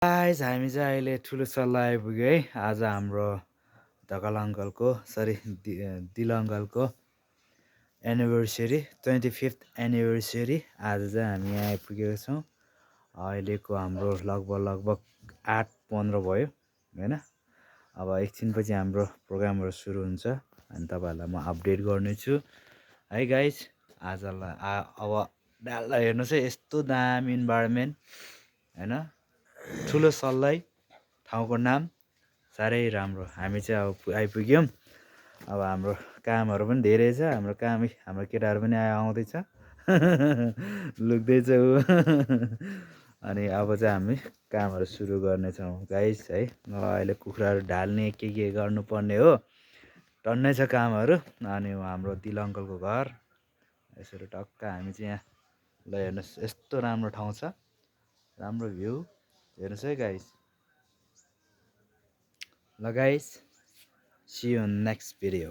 Guys हामी चाहिँ अहिले ठुलो सल्लाह आइपुग्यो है। आज हाम्रो धकल अङ्कलको दिल अङ्कलको एनिभर्सरी 25th एनिभर्सरी आज चाहिँ हामी यहाँ आइपुगेको छौँ। अहिलेको हाम्रो लगभग 8:15 भयो होइन। अब एकछिनपछि हाम्रो प्रोग्रामहरू सुरु हुन्छ अनि तपाईँहरूलाई म अपडेट गर्नेछु है गाइस। आजलाई अब डाल्दा हेर्नुहोस् है, यस्तो दामी इन्भाइरोमेन्ट होइन। ठुलो सल्लाइ ठाउँको नाम साह्रै राम्रो। हामी चाहिँ अब आइपुग्यौँ। अब हाम्रो कामहरू पनि धेरै छ। हाम्रो केटाहरू पनि आउँदैछ लुक्दैछ ऊ अनि अब चाहिँ हामी कामहरू सुरु गर्नेछौँ गाइस है। अहिले कुखुराहरू ढाल्ने के गर्नुपर्ने हो, टन्नै छ कामहरू। अनि हाम्रो दिल अङ्कलको घर यसरी टक्क हामी चाहिँ यहाँ ल हेर्नुहोस्, यस्तो राम्रो ठाउँ छ, राम्रो भ्यू हेर्नुहोस् है गाइस। ल guys, see you in next video.